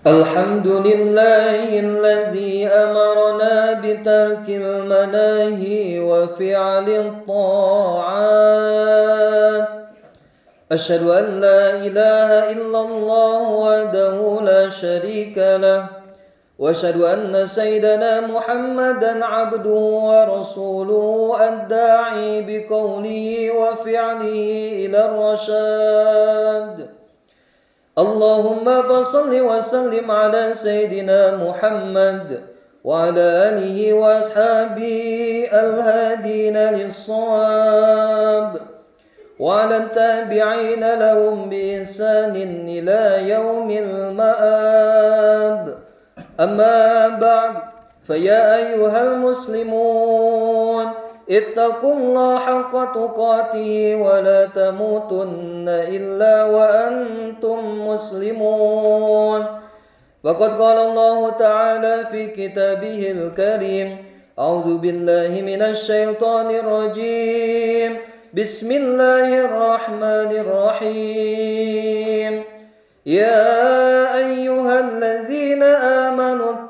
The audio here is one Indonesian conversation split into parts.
الحمد لله الذي أمرنا بترك المناهي وفعل الطاعات. أشهد أن لا إله إلا الله وحده لا شريك له، وأشهد أن سيدنا محمدا عبده ورسوله الداعي بقوله وفعله إلى الرشاد. اللهم صل وسلم على سيدنا محمد وعلى آله وأصحابه الهادين للصواب، وعلى التابعين لهم بإحسان إلى يوم المآب. أما بعد، فيا أيها المسلمون اتقوا الله حق تقاته ولا تموتن إلا وأنتم مسلمون. وقد قال الله تعالى في كتابه الكريم: أعوذ بالله من الشيطان الرجيم، بسم الله الرحمن الرحيم. يا أيها الذين آمنوا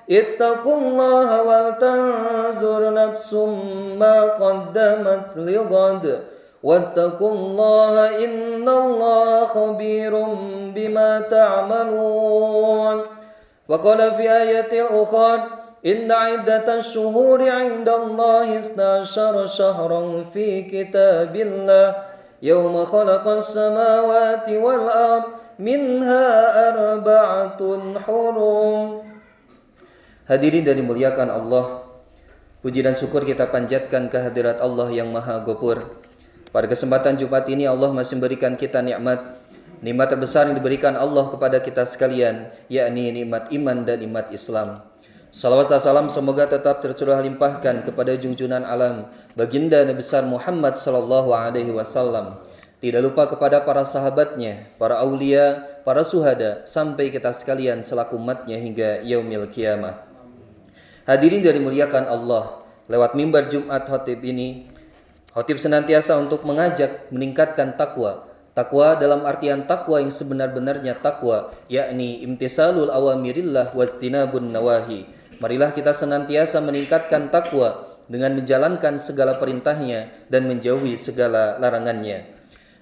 اتقوا الله ولتنظر نفس ما قدمت لغد واتقوا الله إن الله خبير بما تعملون. وقال في آية أخرى: إن عدة الشهور عند الله 12 شهرا في كتاب الله يوم خلق السماوات والأرض منها 4 حرم. Hadirin dan dimuliakan Allah, puji dan syukur kita panjatkan kehadirat Allah yang Maha Ghafur. Pada kesempatan Jumat ini Allah masih memberikan kita nikmat terbesar yang diberikan Allah kepada kita sekalian, yakni nikmat iman dan nikmat Islam. Salawat dan salam semoga tetap tercurah limpahkan kepada junjungan alam baginda Nabi besar Muhammad sallallahu alaihi wasallam. Tidak lupa kepada para sahabatnya, para aulia, para syuhada, sampai kita sekalian selaku umatnya hingga yaumil qiyamah. Hadirin dari dimuliakan Allah, lewat mimbar Jumat Khotib ini, Khotib senantiasa untuk mengajak meningkatkan takwa. Takwa dalam artian takwa yang sebenar-benarnya takwa, yakni imtisalul awamirillah wajtinabun nawahi. Marilah kita senantiasa meningkatkan takwa dengan menjalankan segala perintahnya dan menjauhi segala larangannya.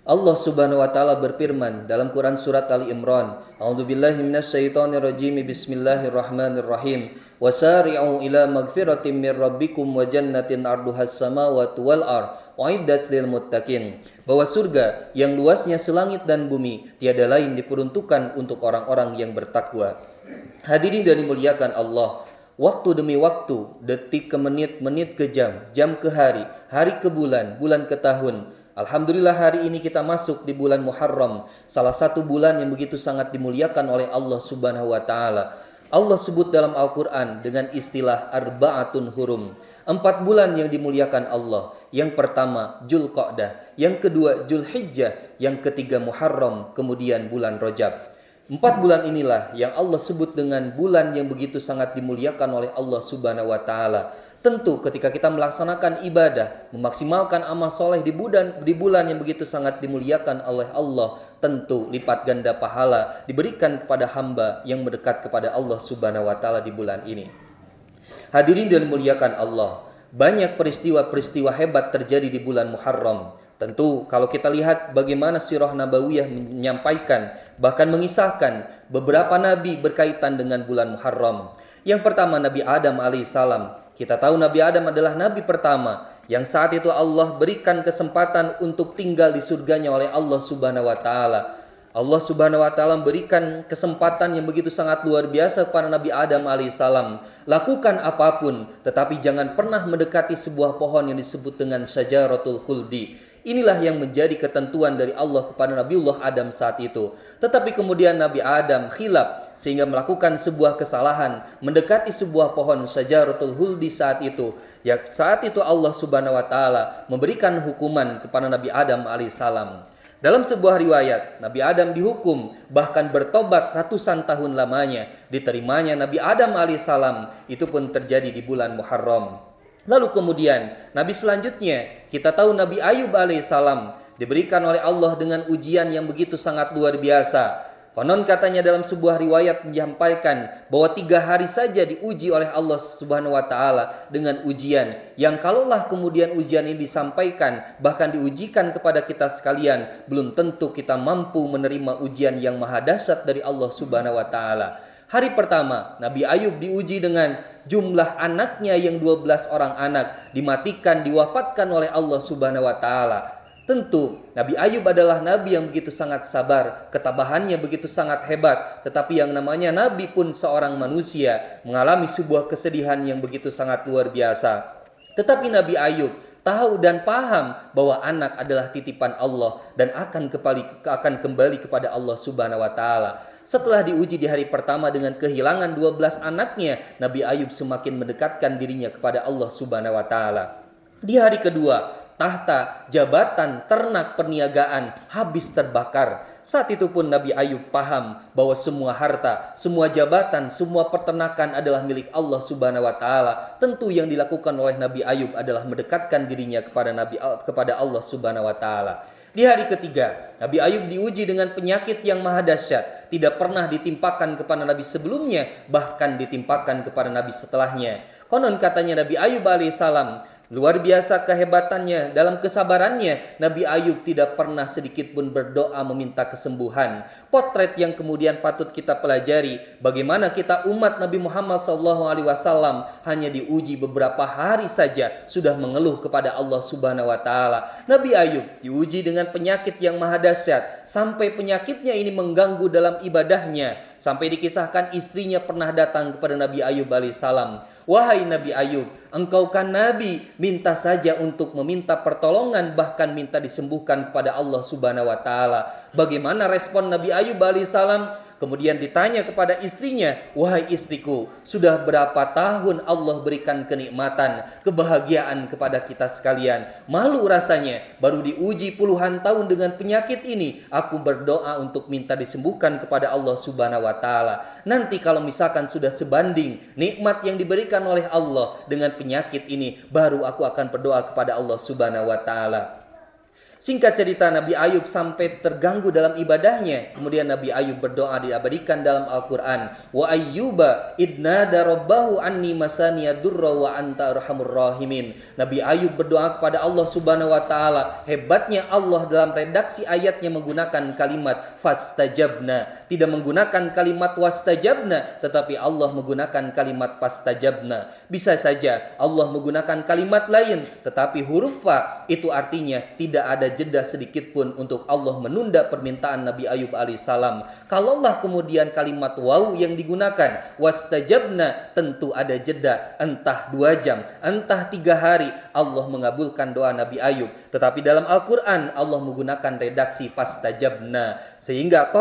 Allah Subhanahu wa taala berfirman dalam Quran surat Ali Imran, A'udzubillahi minasyaitonirrajim, bismillahirrahmanirrahim. Wasari'u ila magfiratin mir rabbikum wa jannatin 'arduhas samawati wal ard uiddat lil muttaqin. Bahwa surga yang luasnya selangit dan bumi tiada lain diperuntukkan untuk orang-orang yang bertakwa. Hadirin dan dimuliakan Allah, waktu demi waktu, detik ke menit, menit ke jam, jam ke hari, hari ke bulan, bulan ke tahun. Alhamdulillah hari ini kita masuk di bulan Muharram, salah satu bulan yang begitu sangat dimuliakan oleh Allah Subhanahu wa taala. Allah sebut dalam Al-Quran dengan istilah arba'atun hurum. 4 bulan yang dimuliakan Allah. Yang pertama Dzulqa'dah, yang kedua Dzulhijjah, yang ketiga Muharram, kemudian bulan Rajab. 4 bulan inilah yang Allah sebut dengan bulan yang begitu sangat dimuliakan oleh Allah Subhanahu wa taala. Tentu ketika kita melaksanakan ibadah, memaksimalkan amal soleh di bulan yang begitu sangat dimuliakan oleh Allah, tentu lipat ganda pahala diberikan kepada hamba yang mendekat kepada Allah Subhanahu wa taala di bulan ini. Hadirin dan dimuliakan Allah, banyak peristiwa-peristiwa hebat terjadi di bulan Muharram. Tentu kalau kita lihat bagaimana sirah nabawiyah menyampaikan, bahkan mengisahkan beberapa nabi berkaitan dengan bulan Muharram. Yang pertama Nabi Adam alaihissalam. Kita tahu Nabi Adam adalah nabi pertama yang saat itu Allah berikan kesempatan untuk tinggal di surganya oleh Allah Subhanahu wa taala. Allah Subhanahu wa taala memberikan kesempatan yang begitu sangat luar biasa kepada Nabi Adam alaihissalam. Lakukan apapun, tetapi jangan pernah mendekati sebuah pohon yang disebut dengan syajaratul khuldi. Inilah yang menjadi ketentuan dari Allah kepada Nabiullah Adam saat itu. Tetapi kemudian Nabi Adam khilaf sehingga melakukan sebuah kesalahan, mendekati sebuah pohon syajaratul khuldi saat itu. Ya, saat itu Allah Subhanahu wa taala memberikan hukuman kepada Nabi Adam alaihissalam. Dalam sebuah riwayat, Nabi Adam dihukum, bahkan bertobat ratusan tahun lamanya. Diterimanya Nabi Adam alaihissalam, itu pun terjadi di bulan Muharram. Lalu kemudian, Nabi selanjutnya, kita tahu Nabi Ayub alaihissalam, diberikan oleh Allah dengan ujian yang begitu sangat luar biasa. Konon katanya dalam sebuah riwayat menyampaikan bahwa 3 hari saja diuji oleh Allah Subhanahu wa taala dengan ujian yang kalaulah kemudian ujian ini disampaikan bahkan diujikan kepada kita sekalian, belum tentu kita mampu menerima ujian yang maha dahsyat dari Allah Subhanahu wa taala. Hari pertama, Nabi Ayub diuji dengan jumlah anaknya yang 12 orang anak, dimatikan, diwafatkan oleh Allah Subhanahu wa taala. Tentu Nabi Ayub adalah nabi yang begitu sangat sabar, ketabahannya begitu sangat hebat, tetapi yang namanya nabi pun seorang manusia mengalami sebuah kesedihan yang begitu sangat luar biasa. Tetapi Nabi Ayub tahu dan paham bahwa anak adalah titipan Allah dan akan kembali kepada Allah Subhanahu wa taala. Setelah diuji di hari pertama dengan kehilangan 12 anaknya, Nabi Ayub semakin mendekatkan dirinya kepada Allah Subhanahu wa taala. Di hari kedua, tahta, jabatan, ternak, perniagaan habis terbakar. Saat itu pun Nabi Ayub paham bahwa semua harta, semua jabatan, semua peternakan adalah milik Allah Subhanahu wa taala. Tentu yang dilakukan oleh Nabi Ayub adalah mendekatkan dirinya kepada Allah Subhanahu wa taala. Di hari ketiga, Nabi Ayub diuji dengan penyakit yang maha dahsyat, tidak pernah ditimpakan kepada nabi sebelumnya, bahkan ditimpakan kepada nabi setelahnya. Konon katanya Nabi Ayub alaihissalam luar biasa kehebatannya, dalam kesabarannya, Nabi Ayub tidak pernah sedikit pun berdoa meminta kesembuhan. Potret yang kemudian patut kita pelajari, bagaimana kita umat Nabi Muhammad SAW hanya diuji beberapa hari saja sudah mengeluh kepada Allah Subhanahu wa taala. Nabi Ayub diuji dengan penyakit yang maha dahsyat, sampai penyakitnya ini mengganggu dalam ibadahnya, sampai dikisahkan istrinya pernah datang kepada Nabi Ayub alaihissalam. Wahai Nabi Ayub, engkau kan nabi, minta saja untuk meminta pertolongan, bahkan minta disembuhkan kepada Allah Subhanahu wa taala. Bagaimana respon Nabi Ayub alaihissalam? Kemudian ditanya kepada istrinya, wahai istriku, sudah berapa tahun Allah berikan kenikmatan, kebahagiaan kepada kita sekalian. Malu rasanya, baru diuji puluhan tahun dengan penyakit ini. Aku berdoa untuk minta disembuhkan kepada Allah Subhanahu wa taala. Nanti kalau misalkan sudah sebanding nikmat yang diberikan oleh Allah dengan penyakit ini, baru aku akan berdoa kepada Allah Subhanahu wa taala. Singkat cerita, Nabi Ayub sampai terganggu dalam ibadahnya. Kemudian Nabi Ayub berdoa diabadikan dalam Al-Quran. Wa ayyuba idnada rabbahu anni masaniya durra wa anta arhamur rahimin. Nabi Ayub berdoa kepada Allah Subhanahu wa taala. Hebatnya Allah dalam redaksi ayatnya menggunakan kalimat fastajabna, tidak menggunakan kalimat wastajabna, tetapi Allah menggunakan kalimat fastajabna. Bisa saja Allah menggunakan kalimat lain, tetapi huruf fa itu artinya tidak ada jeda sedikit pun untuk Allah menunda permintaan Nabi Ayub alaihissalam. Kalaulah kemudian kalimat waw yang digunakan wastajabna, tentu ada jeda entah 2 jam, entah 3 hari Allah mengabulkan doa Nabi Ayub. Tetapi dalam Al-Quran Allah menggunakan redaksi fastajabna, sehingga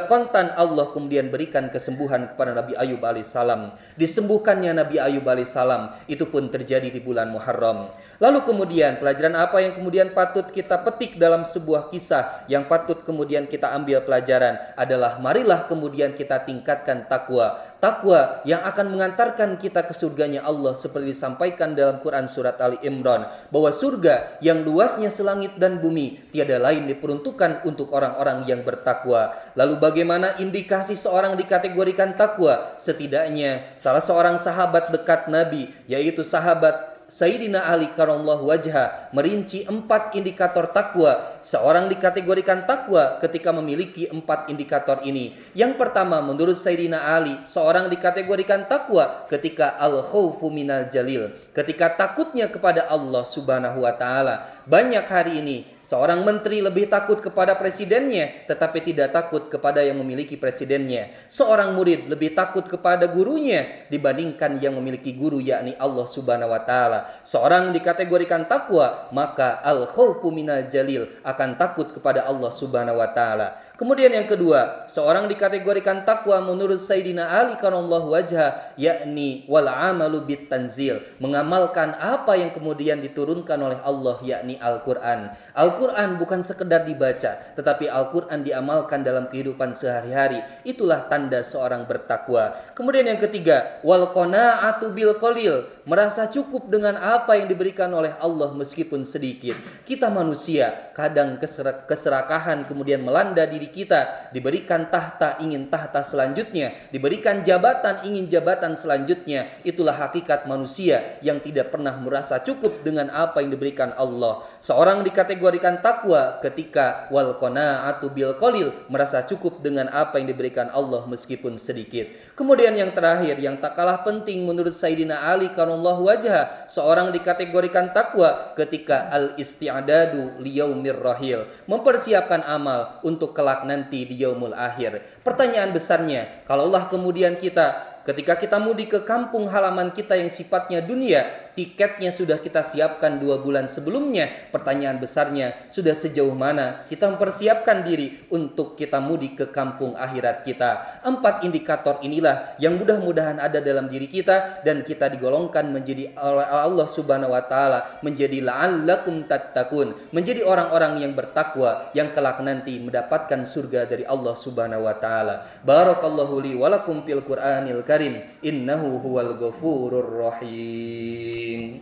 kontan Allah kemudian berikan kesembuhan kepada Nabi Ayub alaihissalam. Disembuhkannya Nabi Ayub alaihissalam itu pun terjadi di bulan Muharram. Lalu kemudian pelajaran apa yang kemudian patut kita petik dalam sebuah kisah, yang patut kemudian kita ambil pelajaran adalah marilah kemudian kita tingkatkan takwa. Takwa yang akan mengantarkan kita ke surganya Allah, seperti disampaikan dalam Quran surat Ali Imran, bahwa surga yang luasnya selangit dan bumi tiada lain diperuntukkan untuk orang-orang yang bertakwa. Lalu bagaimana indikasi seorang dikategorikan takwa? Setidaknya salah seorang sahabat dekat Nabi, yaitu sahabat Sayyidina Ali karramallahu wajha, merinci 4 indikator takwa. Seorang dikategorikan takwa ketika memiliki 4 indikator ini. Yang pertama, menurut Sayyidina Ali, seorang dikategorikan takwa ketika al-khawfu minal jalil, ketika takutnya kepada Allah Subhanahu wa taala. Banyak hari ini seorang menteri lebih takut kepada presidennya tetapi tidak takut kepada yang memiliki presidennya. Seorang murid lebih takut kepada gurunya dibandingkan yang memiliki guru, yakni Allah Subhanahu wa taala. Seorang dikategorikan takwa, maka al-khawfu minal jalil, akan takut kepada Allah Subhanahu wa taala. Kemudian yang kedua, seorang dikategorikan takwa menurut Sayyidina Ali karramallahu wajha, yakni wal amalu bit tanzil, mengamalkan apa yang kemudian diturunkan oleh Allah, yakni Al-Qur'an. Al-Quran bukan sekedar dibaca, tetapi Al-Quran diamalkan dalam kehidupan sehari-hari. Itulah tanda seorang bertakwa. Kemudian yang ketiga, wal qanaa'atu bil qalil, merasa cukup dengan dengan apa yang diberikan oleh Allah meskipun sedikit. Kita manusia, kadang keserakahan kemudian melanda diri kita, diberikan tahta ingin tahta selanjutnya, diberikan jabatan ingin jabatan selanjutnya. Itulah hakikat manusia yang tidak pernah merasa cukup dengan apa yang diberikan Allah. Seorang dikategorikan takwa ketika wal qanaatu bil qalil, merasa cukup dengan apa yang diberikan Allah meskipun sedikit. Kemudian yang terakhir yang tak kalah penting menurut Sayyidina Ali karramallahu wajhah, seorang dikategorikan takwa ketika al-isti'dadu liyaumir rahil, mempersiapkan amal untuk kelak nanti di yaumul akhir. Pertanyaan besarnya, kalau Allah kemudian ketika kita mudik ke kampung halaman kita yang sifatnya dunia, tiketnya sudah kita siapkan 2 bulan sebelumnya. Pertanyaan besarnya, sudah sejauh mana kita mempersiapkan diri untuk kita mudik ke kampung akhirat kita? 4 indikator inilah yang mudah-mudahan ada dalam diri kita, dan kita digolongkan menjadi oleh Allah Subhanahu wa taala menjadi la'allakum tattaqun, menjadi orang-orang yang bertakwa yang kelak nanti mendapatkan surga dari Allah Subhanahu wa taala. Barakallahu li wa lakum fil Qur'anil Karim, innahu huwal ghafurur rahim.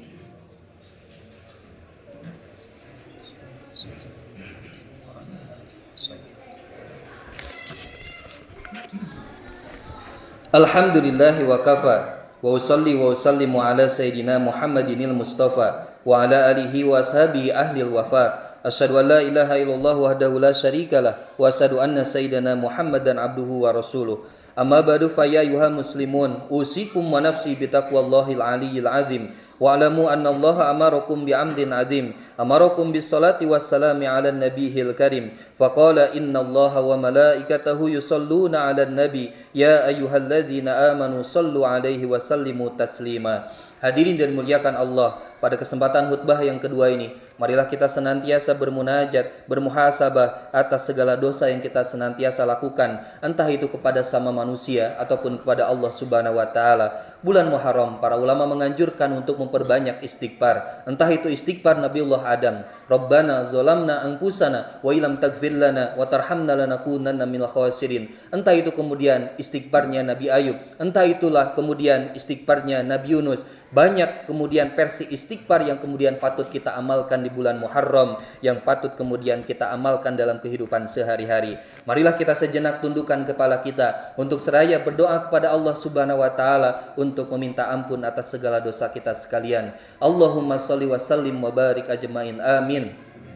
Alhamdulillahi wa kafa, wa usalli wa usallimu ala sayyidina Muhammadinil Mustafa wa ala alihi wa ashabihi ahlil wafa. Asyhadu an la ilaha illallah wahdahu la syarikalah wa asyhadu anna sayyidina Muhammadan abduhu wa rasuluh. Amma ba'du fa ya ayyuhal muslimun, usikum wa nafsi bi taqwallahil aliyyil azim. Wa'lamu anna Allah amarakum bi'amdin azim, amarakum bis salati wassalami 'alan nabiyil karim. Faqala inna Allah wa malaikatahu yusalluna 'alan nabi, ya ayyuhalladzina amanu sallu 'alaihi wa sallimu taslima. Hadirin dan muliakan Allah, pada kesempatan khutbah yang kedua ini, marilah kita senantiasa bermunajat, bermuhasabah atas segala dosa yang kita senantiasa lakukan, entah itu kepada sama manusia ataupun kepada Allah Subhanahu wa taala. Bulan Muharram, para ulama menganjurkan untuk memperbanyak istighfar. Entah itu istighfar Nabiullah Adam, Rabbana zalamna anfusana wa illam taghfir lana wa tarhamna lanakunanna minal khasirin. Entah itu kemudian istighfarnya Nabi Ayub, entah itulah kemudian istighfarnya Nabi Yunus. Banyak kemudian versi istighfar yang kemudian patut kita amalkan di bulan Muharram, yang patut kemudian kita amalkan dalam kehidupan sehari-hari. Marilah kita sejenak tundukkan kepala kita untuk seraya berdoa kepada Allah Subhanahu wa taala untuk meminta ampun atas segala dosa kita sekalian. Allahumma shalli wa sallim wa barik ajmain. Amin.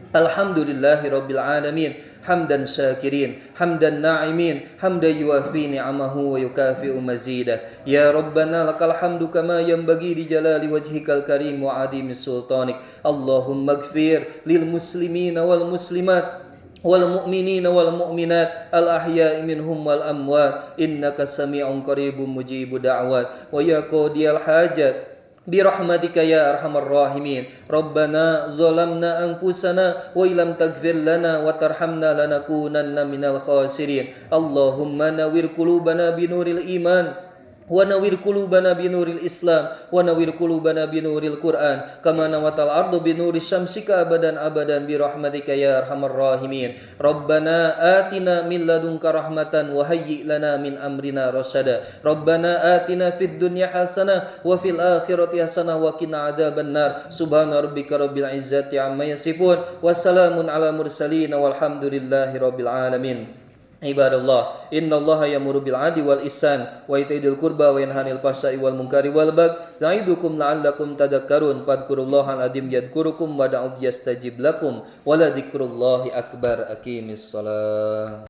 Alhamdulillahi rabbil alamin, hamdan syakirin, hamdan na'imin, hamdan yuafi ni'amahu wa yukafi'u mazidah. Ya Rabbana lakal hamdu kama yanbaghi li jalali wajhikal karim wa adimi sultanik. Allahumma ighfir lil muslimina wal muslimat wal mu'minina wal mu'minat al ahya'i minhum wal amwat, innaka sami'un qaribun mujibu da'wat. Wa ya qadiyal hajat birahmatika ya arhamar rahimin. Rabbana zalamna anfusana wa illam taghfir lana wa tarhamna lanakunanna minal khasirin. Allahumma nawwir qulubana binuril iman wa nawwir qulubana binuril Islam wa nawwir qulubana binuril Quran kama nawatal ardu binuri syamsika abadan abadan birahmatika ya arhamar rahimin. Rabbana atina min ladunka rahmatan wa hayyi lana min amrina rasyada. Rabbana atina fid dunya hasanah wa fil akhirati hasanah wa qina adzabannar. Subhana rabbika rabbil izzati amma yasifun, wassalamun ala mursalin walhamdulillahi rabbil alamin. Ibadallah, innallaha ya'muru bil 'adli wal ihsan wa itaa'il qurba wa yanha 'anil fahsya'i wal munkari wal baghi ya'idukum la'allakum tadhakkarun. Fadhkurullaha al-'azim yadhkurukum wa da'uhu yastajib lakum wa la dzikrullahi akbar. Aqimis shalah.